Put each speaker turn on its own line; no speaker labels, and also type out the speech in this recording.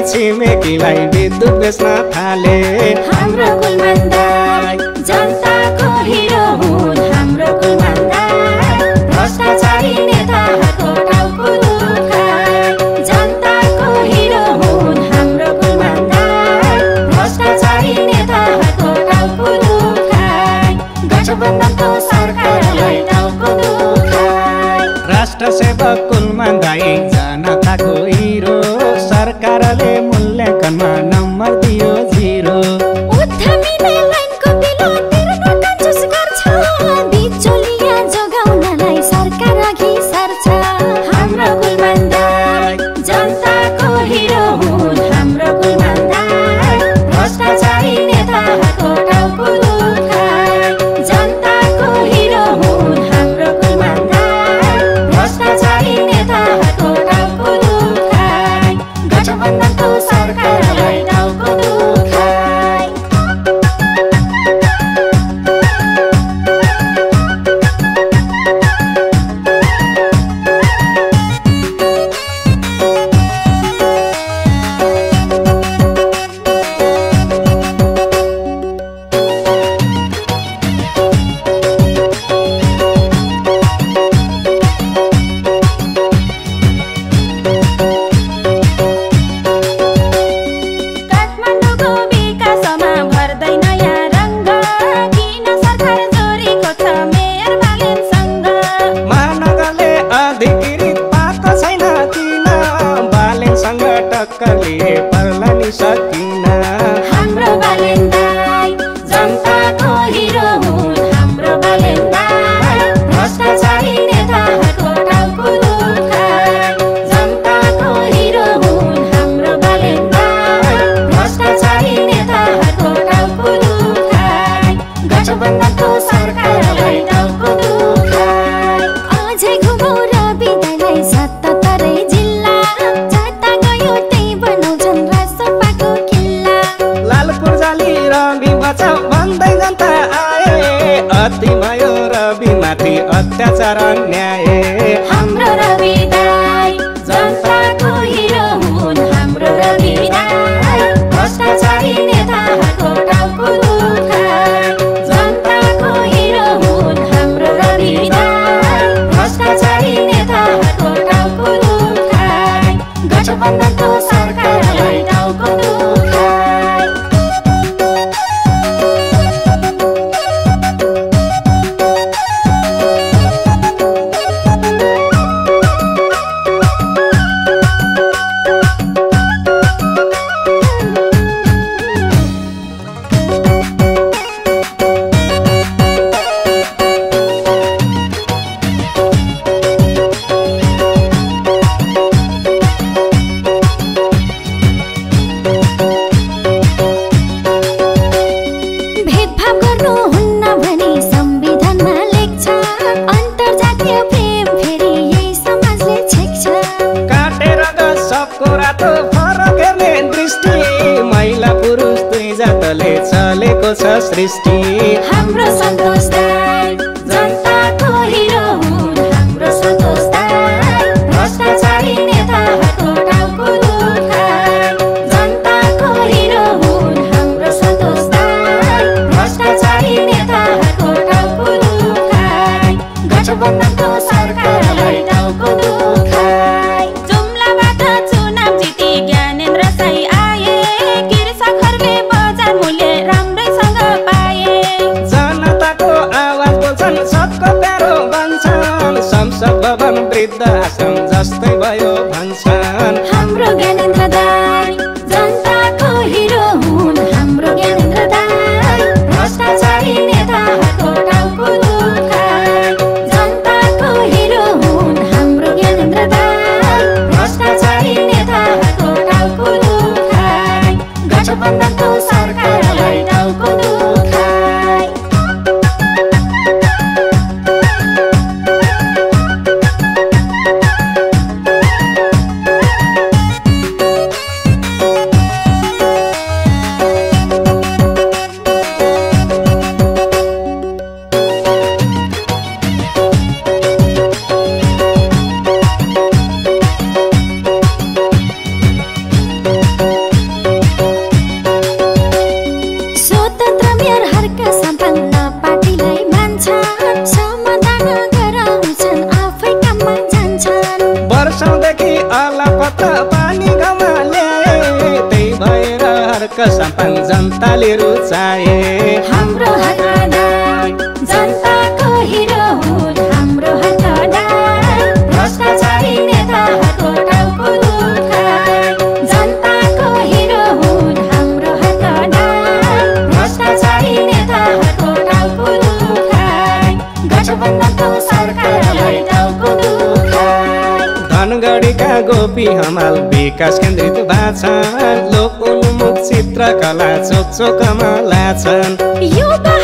छिमेकीलाई विद्युत बेच्न थाले।
हाम्रो कुलमान दाइ जनताको हिरो हुन् हाम्रो कुलमान दाइ भ्रष्टाचारी नेताहरूको टाउको दुखाइ जनताको हिरो हुन् हाम्रो कुलमान दाइ भ्रष्टाचारी नेताहरूको टाउको दुखाइ गठबन्धनको सरकारलाई टाउको दुखाइ।
राष्ट्र सेवक कुलमान दाइ जनताको हिरो सरकारले मूल्याङ्कनमा नम्बर दियो 0।
उद्यमीले लाइनको बिल तिर्न कन्जुस गर्छ बिचौलिया जोगाउनलाई सरकार अघि सर्छ। हाम्रो कुलमान दाइ जनताको हिरो हुन् हाम्रो कुलमान दाइ भ्रष्टाचारी नेताहरूको टाउको दुखाइ जनताको हिरो हुन् हाम्रो कुलमान दाइ भ्रष्टाचारी नेताहरूको टाउको दुखाइ गठबन्धनको सरकारलाई टाउको दुखाइ। काठमाडौँको विकासमा भर्दैन यहाँ रङ्ग किन सरकार जोडेको छ मेयर बालेनसँग।
महानगरले अधिकृत पाएको छैन किन बालेनसँग टक्कर लिए पर्ला नि सकिन।
हाम्रो बालेन दाइ जनताको हिरो हुन् हाम्रो बालेन दाइ भ्रष्टाचारी नेताहरूको टाउको दुखाइ जनताको हिरो हुन् हाम्रो बालेन दाइ भ्रष्टाचारी नेताहरूको टाउको दुखाइ गठबन्धनको सरकारलाई टाउको दुखाइ। अझै घुमौ रवि दाइलाई 77 जिल्ला जता गयो त्यही बनाउँछन् रासोपाको किल्ला।
लाल पूर्जाली रवि बचाउ भन्दै जनता आए अति भयो रवि माथि अत्याचार अन्याय।
हाम्रो रवि दाइ जनताको हिरो हुन् हाम्रो रवि दाइ भ्रष्टाचारी नेताहरूको टाउको दुखाइ जनताको हिरो हुन् हाम्रो रवि दाइ भ्रष्टाचारी नेताहरूको टाउको दुखाइ गठबन्धनको सरकारलाई टाउको दुखाइ। भेदभाव गर्नुहुन्न भनी संविधानमा लेख्छ अन्तर्जातीय प्रेम फेरि यही समाजले छेक्छ।
काटेर सबको रातो फरक हेर्ने दृष्टि महिला पुरुष दुई जातले चलेको छ सृष्टि।
हाम्रो सन्तोष दाइ जनताको हिरो हुन् हाम्रो सन्तोष दाइ भ्रष्टाचारी नेताहरूको टाउको दुखाइ जनताको हिरो हुन् हाम्रो सन्तोष दाइ भ्रष्टाचारी नेताहरूको टाउको दुखाइ गठबन्धनको सरकारलाई टाउको दुखाइ। जुम्लाबाट चुनाव जिती ज्ञानेन्द्र साई आए कृषकहरूले बजार मूल्य राम्रैसँग पाए।
जनताको आवाज बोल्छन् सबको प्यारो भन्छन् संसद भवन वृद्ध आश्रम जस्तै भयो भन्छन्।
हाम्रो ज्ञानेन्द्र दाइ जनताको हिरो हुन् हाम्रो ज्ञानेन्द्र दाइ भ्रष्टाचारी नेताहरूको टाउको दुखाइ जनताको हिरो हुन् हाम्रो ज्ञानेन्द्र दाइ भ्रष्टाचारी नेताहरूको टाउको दुखाइ
हक सम्पान जनताले रुचाए
हाम्रो हकदार जनताको हिरो हुन् हाम्रो हकदार भ्रष्टाचारी नेताहरूको टाउको दुखाइ जनताको हिरो हुन् हाम्रो हकदार भ्रष्टाचारी नेताहरूको टाउको दुखाइ गठबन्धनको सरकारलाई टाउको दुखाइ
धनगढीका गोपी हमाल विकास केन्द्रित भाछन् लोक उन्मुख चित्रकला चोक चोकमा लाछन्
युवा